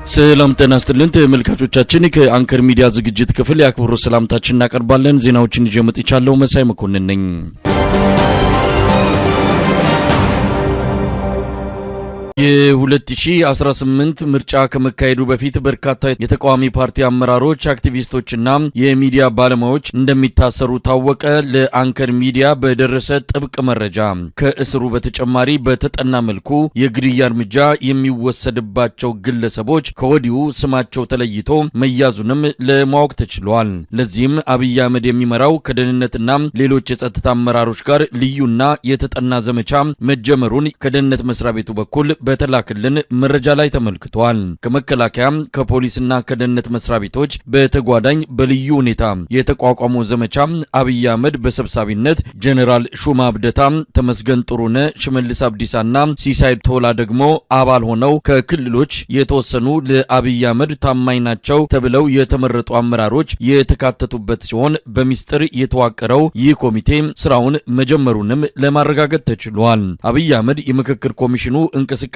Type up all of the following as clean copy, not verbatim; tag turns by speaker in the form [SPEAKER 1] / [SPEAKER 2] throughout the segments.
[SPEAKER 1] ሰላም ጤና ይስጥልን ተመልካቾቻችን ከአንከር ሚዲያ ዝግጅት ክፍል ያክብሩ ሰላምታችን እናቀርባለን። ዜናዎችን ይዤ መጥቻለሁ። መሳይ መኮንን ነኝ። የ2018 ምርጫ ከመካሄዱ በፊት በርካታ የተቃዋሚ ፓርቲ አመራሮች፣ አክቲቪስቶችና የሚዲያ ባለሙያዎች እንደሚታሰሩ ታወቀ። ለአንከር ሚዲያ በደረሰ ጥብቅ መረጃ ከእስሩ በተጨማሪ በተጠና መልኩ የግድያ እርምጃ የሚወሰድባቸው ግለሰቦች ከወዲሁ ስማቸው ተለይቶ መያዙንም ለማወቅ ተችሏል። ለዚህም አብይ አህመድ የሚመራው ከደህንነትና ሌሎች የጸጥታ አመራሮች ጋር ልዩና የተጠና ዘመቻ መጀመሩን ከደህንነት መስሪያ ቤቱ በኩል በተላከልን መረጃ ላይ ተመልክቷል። ከመከላከያ ከፖሊስና ከደህንነት መስሪያ ቤቶች በተጓዳኝ በልዩ ሁኔታ የተቋቋመው ዘመቻ አብይ አህመድ በሰብሳቢነት ጀነራል ሹማ አብደታ፣ ተመስገን ጥሩነህ፣ ሽመልስ አብዲሳና ሲሳይ ቶላ ደግሞ አባል ሆነው ከክልሎች የተወሰኑ ለአብይ አህመድ ታማኝ ናቸው ተብለው የተመረጡ አመራሮች የተካተቱበት ሲሆን በሚስጥር የተዋቀረው ይህ ኮሚቴ ስራውን መጀመሩንም ለማረጋገጥ ተችሏል። አብይ አህመድ የምክክር ኮሚሽኑ እንቅስቃሴና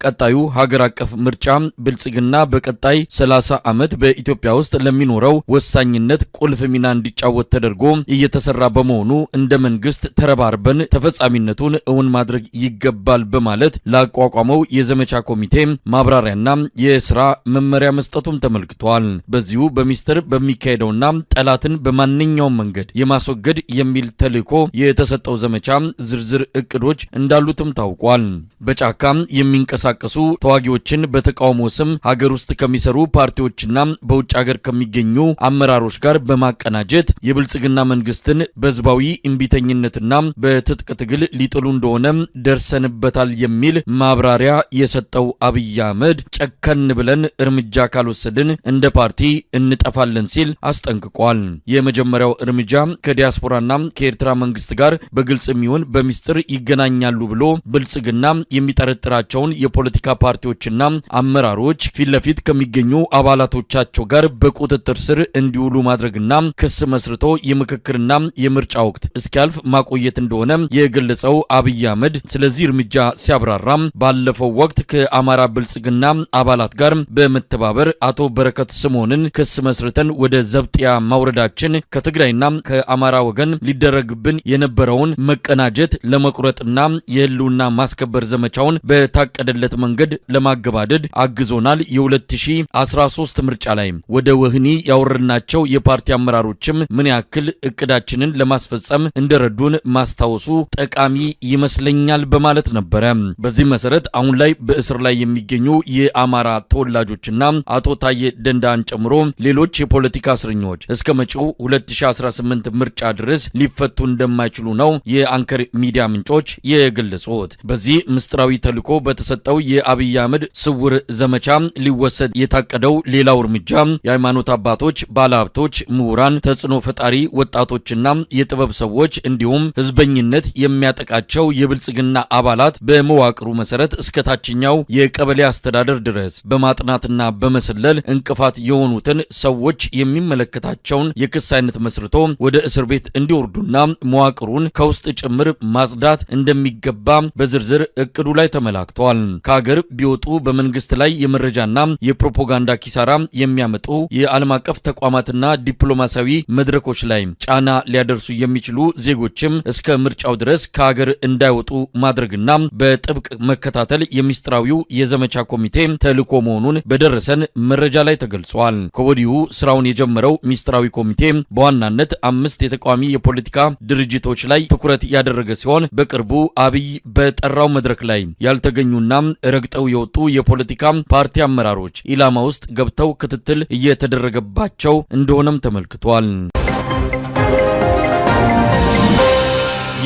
[SPEAKER 1] ቀጣዩ ሀገር አቀፍ ምርጫ ብልጽግና በቀጣይ 30 ዓመት በኢትዮጵያ ውስጥ ለሚኖረው ወሳኝነት ቁልፍ ሚና እንዲጫወት ተደርጎ እየተሰራ በመሆኑ እንደ መንግስት ተረባርበን ተፈጻሚነቱን እውን ማድረግ ይገባል በማለት ላቋቋመው የዘመቻ ኮሚቴ ማብራሪያና የሥራ መመሪያ መስጠቱም ተመልክቷል። በዚሁ በሚስጥር በሚካሄደውና ጠላትን በማንኛውም መንገድ የማስወገድ የሚል ተልዕኮ የተሰጠው ዘመቻ ዝርዝር እቅዶች እንዳሉትም ታውቋል። በጫካ የሚንቀሳቀሱ ተዋጊዎችን በተቃውሞ ስም ሀገር ውስጥ ከሚሰሩ ፓርቲዎችና በውጭ ሀገር ከሚገኙ አመራሮች ጋር በማቀናጀት የብልጽግና መንግስትን በህዝባዊ እምቢተኝነትና በትጥቅ ትግል ሊጥሉ እንደሆነ ደርሰንበታል የሚል ማብራሪያ የሰጠው አብይ አህመድ ጨከን ብለን እርምጃ ካልወሰድን እንደ ፓርቲ እንጠፋለን ሲል አስጠንቅቋል። የመጀመሪያው እርምጃ ከዲያስፖራና ከኤርትራ መንግስት ጋር በግልጽ የሚሆን በሚስጥር ይገናኛሉ ብሎ ብልጽግና የሚጠረጥራቸውን የፖለቲካ ፓርቲዎችና አመራሮች ፊት ለፊት ከሚገኙ አባላቶቻቸው ጋር በቁጥጥር ስር እንዲውሉ ማድረግና ክስ መስርቶ የምክክርና የምርጫ ወቅት እስኪያልፍ ማቆየት እንደሆነ የገለጸው አብይ አህመድ ስለዚህ እርምጃ ሲያብራራ ባለፈው ወቅት ከአማራ ብልጽግና አባላት ጋር በመተባበር አቶ በረከት ስምኦንን ክስ መስርተን ወደ ዘብጥያ ማውረዳችን ከትግራይና ከአማራ ወገን ሊደረግብን የነበረውን መቀናጀት ለመቁረጥና የህልውና ማስከበር ዘመቻውን በታቀደለት መንገድ ለማገባደድ አግዞናል። የ2013 ምርጫ ላይ ወደ ወህኒ ያወረድናቸው የፓርቲ አመራሮችም ምን ያክል እቅዳችንን ለማስፈጸም እንደረዱን ማስታወሱ ጠቃሚ ይመስለኛል በማለት ነበረ። በዚህ መሰረት አሁን ላይ በእስር ላይ የሚገኙ የአማራ ተወላጆችና አቶ ታዬ ደንዳን ጨምሮ ሌሎች የፖለቲካ እስረኞች እስከ መጪው 2018 ምርጫ ድረስ ሊፈቱ እንደማይችሉ ነው የአንከር ሚዲያ ምንጮች የገለጹት። በዚህ ምስጢራዊ ተልዕኮ በተሰጠው የአብይ አህመድ ስውር ዘመቻ ሊወሰድ የታቀደው ሌላው እርምጃ የሃይማኖት አባቶች፣ ባለሀብቶች፣ ምሁራን፣ ተጽዕኖ ፈጣሪ ወጣቶችና የጥበብ ሰዎች እንዲሁም ህዝበኝነት የሚያጠቃቸው የብልጽግና አባላት በመዋቅሩ መሰረት እስከ ታችኛው የቀበሌ አስተዳደር ድረስ በማጥናትና በመሰለል እንቅፋት የሆኑትን ሰዎች የሚመለከታቸውን የክስ አይነት መስርቶ ወደ እስር ቤት እንዲወርዱና መዋቅሩን ከውስጥ ጭምር ማጽዳት እንደሚገባ በዝርዝር እቅዱ ላይ ተመላክቷል። ከሀገር ቢወጡ በመንግስት ላይ የመረጃና የፕሮፓጋንዳ ኪሳራ የሚያመጡ የዓለም አቀፍ ተቋማትና ዲፕሎማሲያዊ መድረኮች ላይ ጫና ሊያደርሱ የሚችሉ ዜጎችም እስከ ምርጫው ድረስ ከሀገር እንዳይወጡ ማድረግና በጥብቅ መከታተል የሚስጥራዊው የዘመቻ ኮሚቴ ተልዕኮ መሆኑን በደረሰን መረጃ ላይ ተገልጿል። ከወዲሁ ስራውን የጀመረው ሚስጥራዊ ኮሚቴ በዋናነት 5 የተቃዋሚ የፖለቲካ ድርጅቶች ላይ ትኩረት ያደረገ ሲሆን በቅርቡ አብይ በጠራው መድረክ ላይ ያልተገኙና ረግጠው የወጡ የፖለቲካ ፓርቲ አመራሮች ኢላማ ውስጥ ገብተው ክትትል እየተደረገባቸው እንደሆነም ተመልክቷል።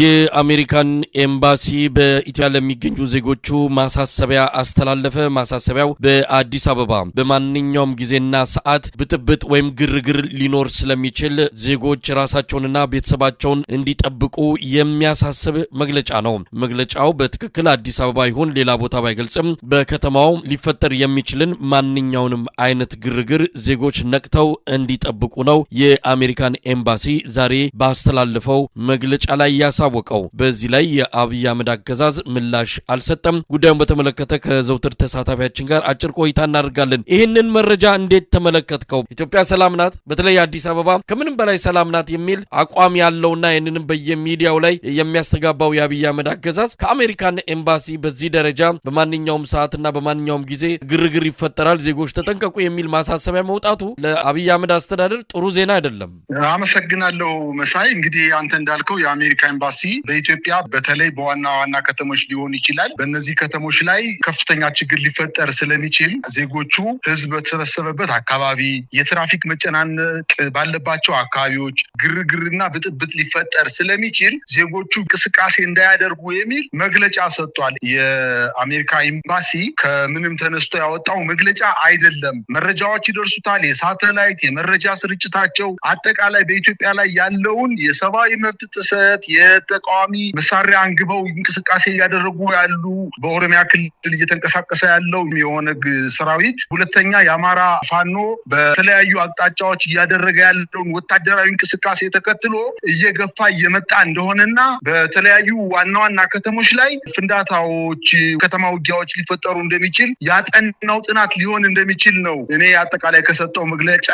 [SPEAKER 1] የአሜሪካን ኤምባሲ በኢትዮጵያ ለሚገኙ ዜጎቹ ማሳሰቢያ አስተላለፈ። ማሳሰቢያው በአዲስ አበባ በማንኛውም ጊዜና ሰዓት ብጥብጥ ወይም ግርግር ሊኖር ስለሚችል ዜጎች ራሳቸውንና ቤተሰባቸውን እንዲጠብቁ የሚያሳስብ መግለጫ ነው። መግለጫው በትክክል አዲስ አበባ ይሁን ሌላ ቦታ ባይገልጽም በከተማው ሊፈጠር የሚችልን ማንኛውንም አይነት ግርግር ዜጎች ነቅተው እንዲጠብቁ ነው የአሜሪካን ኤምባሲ ዛሬ ባስተላለፈው መግለጫ ላይ ያሳወቀው። የታወቀው። በዚህ ላይ የአብይ አህመድ አገዛዝ ምላሽ አልሰጠም። ጉዳዩን በተመለከተ ከዘውትር ተሳታፊያችን ጋር አጭር ቆይታ እናደርጋለን። ይህንን መረጃ እንዴት ተመለከትከው? ኢትዮጵያ ሰላም ናት፣ በተለይ አዲስ አበባ ከምንም በላይ ሰላም ናት የሚል አቋም ያለውና ይህንንም በየሚዲያው ላይ የሚያስተጋባው የአብይ አህመድ አገዛዝ ከአሜሪካን ኤምባሲ በዚህ ደረጃ በማንኛውም ሰዓትና በማንኛውም ጊዜ ግርግር ይፈጠራል፣ ዜጎች ተጠንቀቁ የሚል ማሳሰቢያ መውጣቱ ለአብይ አህመድ አስተዳደር ጥሩ ዜና አይደለም።
[SPEAKER 2] አመሰግናለሁ መሳይ። እንግዲህ አንተ እንዳልከው የአሜሪካ ኤምባሲ በኢትዮጵያ በተለይ በዋና ዋና ከተሞች ሊሆን ይችላል፣ በእነዚህ ከተሞች ላይ ከፍተኛ ችግር ሊፈጠር ስለሚችል ዜጎቹ ህዝብ በተሰበሰበበት አካባቢ፣ የትራፊክ መጨናነቅ ባለባቸው አካባቢዎች ግርግርና ብጥብጥ ሊፈጠር ስለሚችል ዜጎቹ እንቅስቃሴ እንዳያደርጉ የሚል መግለጫ ሰጥቷል። የአሜሪካ ኤምባሲ ከምንም ተነስቶ ያወጣው መግለጫ አይደለም። መረጃዎች ይደርሱታል። የሳተላይት የመረጃ ስርጭታቸው አጠቃላይ በኢትዮጵያ ላይ ያለውን የሰብአዊ መብት ጥሰት፣ የተቃዋሚ መሳሪያ አንግበው እንቅስቃሴ እያደረጉ ያሉ በኦሮሚያ ክልል እየተንቀሳቀሰ ያለው የኦነግ ሰራዊት፣ ሁለተኛ የአማራ ፋኖ በተለያዩ አቅጣጫዎች እያደረገ ያለውን ወታደራዊ እንቅስቃሴ ተከትሎ እየገፋ እየመጣ እንደሆነና በተለያዩ ዋና ዋና ከተሞች ላይ ፍንዳታዎች፣ ከተማ ውጊያዎች ሊፈጠሩ እንደሚችል ያጠናው ጥናት ሊሆን እንደሚችል ነው እኔ አጠቃላይ ከሰጠው መግለጫ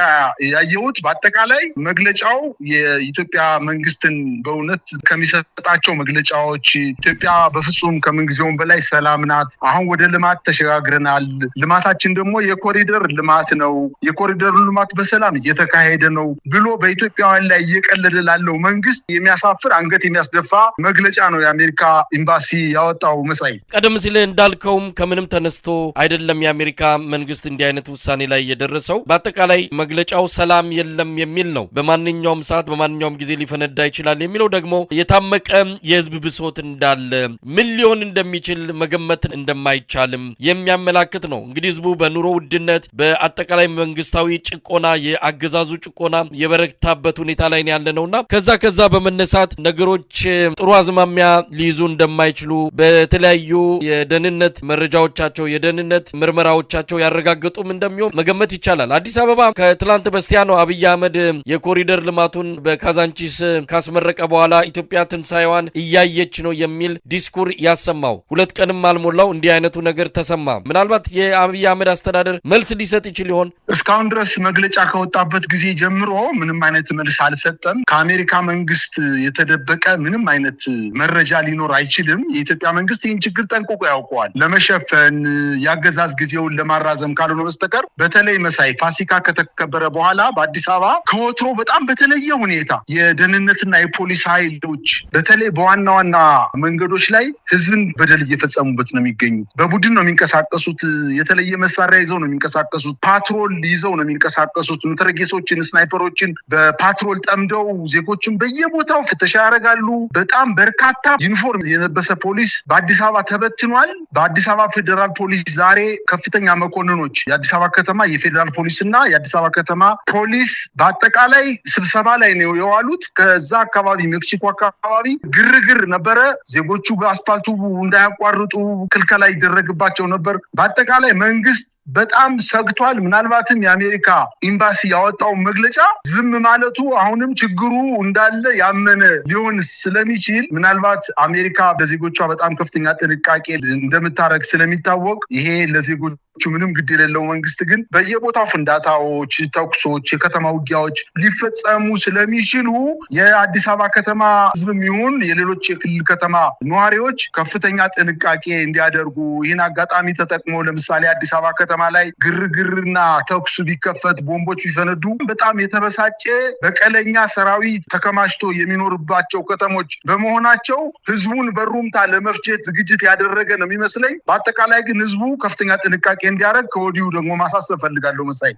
[SPEAKER 2] ያየሁት። በአጠቃላይ መግለጫው የኢትዮጵያ መንግስትን በእውነት ከሚሰጣቸው መግለጫዎች ኢትዮጵያ በፍጹም ከምንጊዜውም በላይ ሰላም ናት፣ አሁን ወደ ልማት ተሸጋግረናል፣ ልማታችን ደግሞ የኮሪደር ልማት ነው፣ የኮሪደር ልማት በሰላም እየተካሄደ ነው ብሎ በኢትዮጵያውያን ላይ እየቀለደ ላለው መንግስት የሚያሳፍር አንገት የሚያስደፋ መግለጫ ነው የአሜሪካ ኤምባሲ ያወጣው። መሳይ
[SPEAKER 1] ቀደም ሲል እንዳልከውም ከምንም ተነስቶ አይደለም የአሜሪካ መንግስት እንዲህ አይነት ውሳኔ ላይ የደረሰው። በአጠቃላይ መግለጫው ሰላም የለም የሚል ነው። በማንኛውም ሰዓት በማንኛውም ጊዜ ሊፈነዳ ይችላል የሚለው ደግሞ የታመቀ የህዝብ ብሶት እንዳለ ምን ሊሆን እንደሚችል መገመት እንደማይቻልም የሚያመላክት ነው። እንግዲህ ህዝቡ በኑሮ ውድነት በአጠቃላይ መንግስታዊ ጭቆና የአገዛዙ ጭቆና የበረታበት ሁኔታ ላይ ያለነውና ከዛ በመነሳት ነገሮች ጥሩ አዝማሚያ ሊይዙ እንደማይችሉ በተለያዩ የደህንነት መረጃዎቻቸው የደህንነት ምርመራዎቻቸው ያረጋግጡም እንደሚሆን መገመት ይቻላል። አዲስ አበባ ከትላንት በስቲያ ነው አብይ አህመድ የኮሪደር ልማቱን በካዛንቺስ ካስመረቀ በኋላ ኢትዮጵያ ትንሳኤዋን እያየች ነው የሚል ዲስኩር ያሰማው። 2 ቀንም አልሞላው እንዲህ አይነቱ ነገር ተሰማ። ምናልባት የአብይ አህመድ አስተዳደር መልስ ሊሰጥ ይችል ይሆን?
[SPEAKER 2] እስካሁን ድረስ መግለጫ ከወጣበት ጊዜ ጀምሮ ምንም አይነት መልስ አልሰጠም። ከአሜሪካ መንግስት የተደበቀ ምንም አይነት መረጃ ሊኖር አይችልም። የኢትዮጵያ መንግስት ይህን ችግር ጠንቅቆ ያውቀዋል። ለመሸፈን የአገዛዝ ጊዜውን ለማራዘም ካልሆነ በስተቀር በተለይ መሳይ ፋሲካ ከተከበረ በኋላ በአዲስ አበባ ከወትሮ በጣም በተለየ ሁኔታ የደህንነትና የፖሊስ ኃይሎች በተለይ በዋና ዋና መንገዶች ላይ ህዝብን በደል እየፈጸሙበት ነው የሚገኙት። በቡድን ነው የሚንቀሳቀሱት። የተለየ መሳሪያ ይዘው ነው የሚንቀሳቀሱት። ፓትሮል ይዘው ነው የሚንቀሳቀሱት። ምትረጌሶችን፣ ስናይፐሮችን በፓትሮል ጠምደው ዜጎችን በየቦታው ፍተሻ ያደርጋሉ። በጣም በርካታ ዩኒፎርም የለበሰ ፖሊስ በአዲስ አበባ ተበትኗል። በአዲስ አበባ ፌዴራል ፖሊስ ዛሬ ከፍተኛ መኮንኖች የአዲስ አበባ ከተማ የፌዴራል ፖሊስ እና የአዲስ አበባ ከተማ ፖሊስ በአጠቃላይ ስብሰባ ላይ ነው የዋሉት። ከዛ አካባቢ ሜክሲኮ አካባቢ ግርግር ነበረ። ዜጎቹ በአስፓልቱ እንዳያቋርጡ ክልከላ ይደረግባቸው ነበር። በአጠቃላይ መንግስት በጣም ሰግቷል። ምናልባትም የአሜሪካ ኤምባሲ ያወጣው መግለጫ ዝም ማለቱ አሁንም ችግሩ እንዳለ ያመነ ሊሆን ስለሚችል ምናልባት አሜሪካ በዜጎቿ በጣም ከፍተኛ ጥንቃቄ እንደምታረግ ስለሚታወቅ ይሄ ለዜጎቹ ምንም ግድ የሌለው መንግስት ግን በየቦታው ፍንዳታዎች፣ ተኩሶች፣ የከተማ ውጊያዎች ሊፈጸሙ ስለሚችሉ የአዲስ አበባ ከተማ ህዝብም ይሁን የሌሎች የክልል ከተማ ነዋሪዎች ከፍተኛ ጥንቃቄ እንዲያደርጉ ይህን አጋጣሚ ተጠቅሞ ለምሳሌ አዲስ አበባ ከተማ ላይ ግርግርና ተኩስ ቢከፈት ቦምቦች ቢፈነዱ በጣም የተበሳጨ በቀለኛ ሰራዊት ተከማችቶ የሚኖርባቸው ከተሞች በመሆናቸው ህዝቡን በሩምታ ለመፍጀት ዝግጅት ያደረገ ነው የሚመስለኝ። በአጠቃላይ ግን ህዝቡ ከፍተኛ ጥንቃቄ እንዲያደርግ ከወዲሁ ደግሞ ማሳሰብ ፈልጋለሁ መሳይ።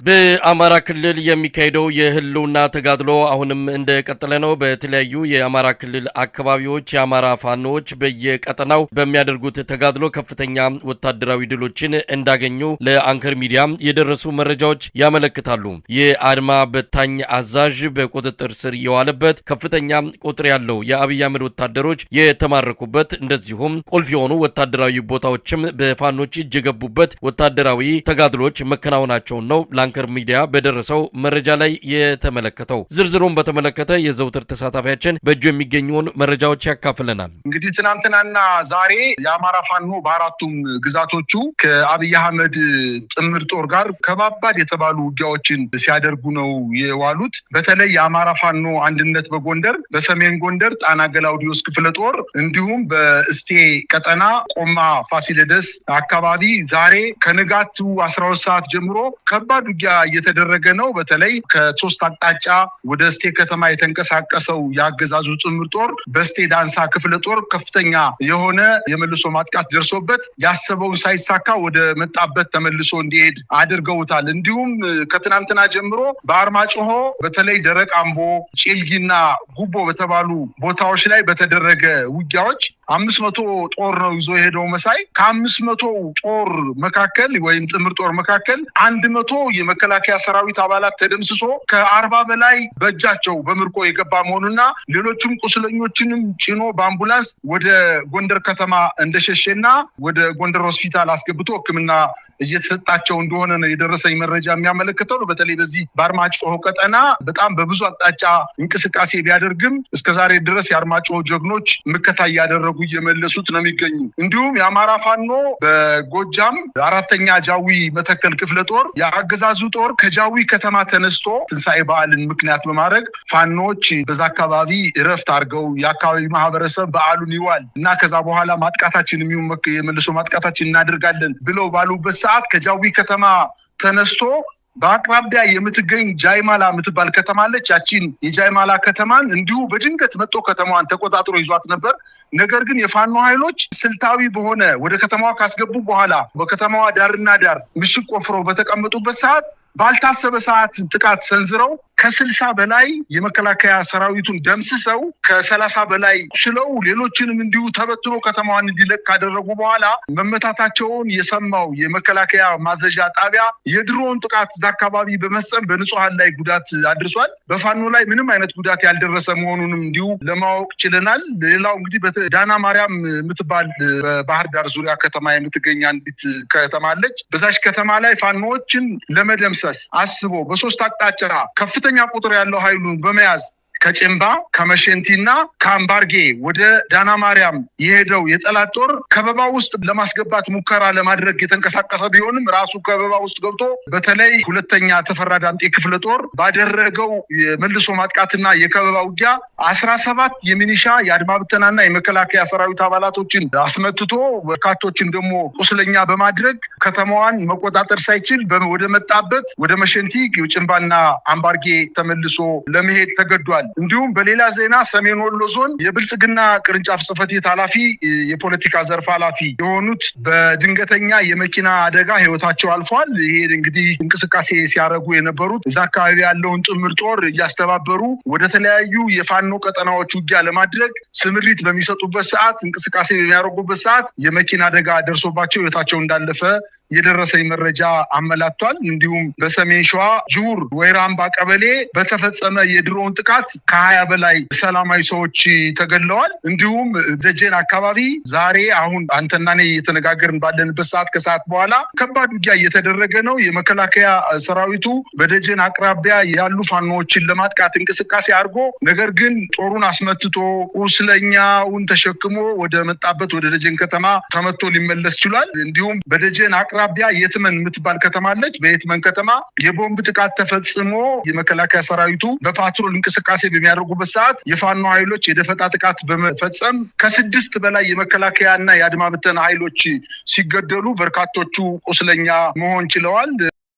[SPEAKER 1] በአማራ ክልል የሚካሄደው የህልውና ተጋድሎ አሁንም እንደቀጠለ ነው። በተለያዩ የአማራ ክልል አካባቢዎች የአማራ ፋኖዎች በየቀጠናው በሚያደርጉት ተጋድሎ ከፍተኛ ወታደራዊ ድሎችን እንዳገኙ ለአንከር ሚዲያ የደረሱ መረጃዎች ያመለክታሉ። የአድማ በታኝ አዛዥ በቁጥጥር ስር የዋለበት ከፍተኛ ቁጥር ያለው የአብይ አህመድ ወታደሮች የተማረኩበት እንደዚሁም ቁልፍ የሆኑ ወታደራዊ ቦታዎችም በፋኖች እጅ የገቡበት ወታደራዊ ተጋድሎች መከናወናቸውን ነው ለአንከር ሚዲያ በደረሰው መረጃ ላይ የተመለከተው። ዝርዝሩን በተመለከተ የዘውትር ተሳታፊያችን በእጁ የሚገኙን መረጃዎች ያካፍለናል።
[SPEAKER 2] እንግዲህ ትናንትናና ዛሬ የአማራ ፋኖ በአራቱም ግዛቶቹ ከአብይ አህመድ ጥምር ጦር ጋር ከባባድ የተባሉ ውጊያዎችን ሲያደርጉ ነው የዋሉት። በተለይ የአማራ ፋኖ አንድነት በጎንደር፣ በሰሜን ጎንደር ጣና ገላውዲዮስ ክፍለ ጦር እንዲሁም በእስቴ ቀጠና ቆማ ፋሲለደስ አካባቢ ዛሬ ከንጋቱ 12 ሰዓት ጀምሮ ከባድ ውጊያ እየተደረገ ነው። በተለይ ከሶስት አቅጣጫ ወደ እስቴ ከተማ የተንቀሳቀሰው የአገዛዙ ጥምር ጦር በእስቴ ዳንሳ ክፍለ ጦር ከፍተኛ የሆነ የመልሶ ማጥቃት ደርሶበት ያሰበውን ሳይሳካ ወደ መጣበት ተመልሶ እንዲሄድ አድርገውታል። እንዲሁም ከትናንትና ጀምሮ በአርማጭሆ በተለይ ደረቅ አምቦ፣ ጭልጊና ጉቦ በተባሉ ቦታዎች ላይ በተደረገ ውጊያዎች 500 ጦር ነው ይዞ የሄደው መሳይ። ከ500 ጦር መካከል ወይም ጥምር ጦር መካከል 100 የመከላከያ ሰራዊት አባላት ተደምስሶ ከ40 በላይ በእጃቸው በምርኮ የገባ መሆኑና ሌሎችም ቁስለኞችንም ጭኖ በአምቡላንስ ወደ ጎንደር ከተማ እንደሸሸና ወደ ጎንደር ሆስፒታል አስገብቶ ሕክምና እየተሰጣቸው እንደሆነ ነው የደረሰኝ መረጃ የሚያመለክተው። በተለይ በዚህ በአርማጭሆ ቀጠና በጣም በብዙ አቅጣጫ እንቅስቃሴ ቢያደርግም እስከዛሬ ድረስ የአርማጭሆ ጀግኖች ምከታ እያደረጉ እየመለሱት ነው የሚገኙ። እንዲሁም የአማራ ፋኖ በጎጃም 4ኛ ጃዊ መተከል ክፍለ ጦር የአገዛዙ ጦር ከጃዊ ከተማ ተነስቶ ትንሳኤ በዓልን ምክንያት በማድረግ ፋኖች በዛ አካባቢ እረፍት አድርገው የአካባቢ ማህበረሰብ በዓሉን ይዋል እና ከዛ በኋላ ማጥቃታችን የመልሶ ማጥቃታችን እናደርጋለን ብለው ባሉበት ሰዓት ከጃዊ ከተማ ተነስቶ በአቅራቢያ የምትገኝ ጃይማላ የምትባል ከተማ አለች። ያቺን የጃይማላ ከተማን እንዲሁ በድንገት መጥቶ ከተማዋን ተቆጣጥሮ ይዟት ነበር። ነገር ግን የፋኖ ኃይሎች ስልታዊ በሆነ ወደ ከተማዋ ካስገቡ በኋላ በከተማዋ ዳርና ዳር ምሽግ ቆፍረው በተቀመጡበት ሰዓት ባልታሰበ ሰዓት ጥቃት ሰንዝረው ከ60 በላይ የመከላከያ ሰራዊቱን ደምስሰው ከ30 በላይ ቁስለው ሌሎችንም እንዲሁ ተበትኖ ከተማዋን እንዲለቅ ካደረጉ በኋላ መመታታቸውን የሰማው የመከላከያ ማዘዣ ጣቢያ የድሮን ጥቃት እዛ አካባቢ በመፈጸም በንጹሃን ላይ ጉዳት አድርሷል። በፋኖ ላይ ምንም አይነት ጉዳት ያልደረሰ መሆኑንም እንዲሁ ለማወቅ ችለናል። ሌላው እንግዲህ ዳና ማርያም የምትባል በባህር ዳር ዙሪያ ከተማ የምትገኝ አንዲት ከተማ አለች። በዛች ከተማ ላይ ፋኖዎችን ለመደምሰስ አስቦ በሶስት አቅጣጫ ከፍተኛ ቁጥር ያለው ኃይሉን በመያዝ ከጭንባ ከመሸንቲና ከአምባርጌ ወደ ዳና ማርያም የሄደው የጠላት ጦር ከበባ ውስጥ ለማስገባት ሙከራ ለማድረግ የተንቀሳቀሰ ቢሆንም ራሱ ከበባ ውስጥ ገብቶ በተለይ 2ኛ ተፈራ ዳምጤ ክፍለ ጦር ባደረገው የመልሶ ማጥቃትና የከበባ ውጊያ 17 የሚኒሻ የአድማ ብተናና የመከላከያ ሰራዊት አባላቶችን አስመትቶ በርካቶችን ደግሞ ቁስለኛ በማድረግ ከተማዋን መቆጣጠር ሳይችል ወደ መጣበት ወደ መሸንቲ ጭንባና አምባርጌ ተመልሶ ለመሄድ ተገዷል። እንዲሁም በሌላ ዜና ሰሜን ወሎ ዞን የብልጽግና ቅርንጫፍ ጽሕፈት ቤት ኃላፊ የፖለቲካ ዘርፍ ኃላፊ የሆኑት በድንገተኛ የመኪና አደጋ ህይወታቸው አልፏል። ይሄ እንግዲህ እንቅስቃሴ ሲያደርጉ የነበሩት እዛ አካባቢ ያለውን ጥምር ጦር እያስተባበሩ ወደ ተለያዩ የፋኖ ቀጠናዎች ውጊያ ለማድረግ ስምሪት በሚሰጡበት ሰዓት እንቅስቃሴ በሚያደርጉበት ሰዓት የመኪና አደጋ ደርሶባቸው ህይወታቸው እንዳለፈ የደረሰኝ መረጃ አመላክቷል። እንዲሁም በሰሜን ሸዋ ጁር ወይራምባ ቀበሌ በተፈጸመ የድሮን ጥቃት ከ20 በላይ ሰላማዊ ሰዎች ተገድለዋል። እንዲሁም ደጀን አካባቢ ዛሬ አሁን አንተና እኔ እየተነጋገርን ባለንበት ሰዓት ከሰዓት በኋላ ከባድ ውጊያ እየተደረገ ነው። የመከላከያ ሰራዊቱ በደጀን አቅራቢያ ያሉ ፋኖዎችን ለማጥቃት እንቅስቃሴ አድርጎ ነገር ግን ጦሩን አስመትቶ ቁስለኛውን ተሸክሞ ወደ መጣበት ወደ ደጀን ከተማ ተመቶ ሊመለስ ችሏል። እንዲሁም በደጀን አቅራቢያ የትመን የምትባል ከተማ አለች። በየትመን ከተማ የቦምብ ጥቃት ተፈጽሞ የመከላከያ ሰራዊቱ በፓትሮል እንቅስቃሴ በሚያደርጉበት ሰዓት የፋኖ ኃይሎች የደፈጣ ጥቃት በመፈጸም ከ6 በላይ የመከላከያና የአድማ ብተና ኃይሎች ሲገደሉ በርካቶቹ ቁስለኛ መሆን ችለዋል።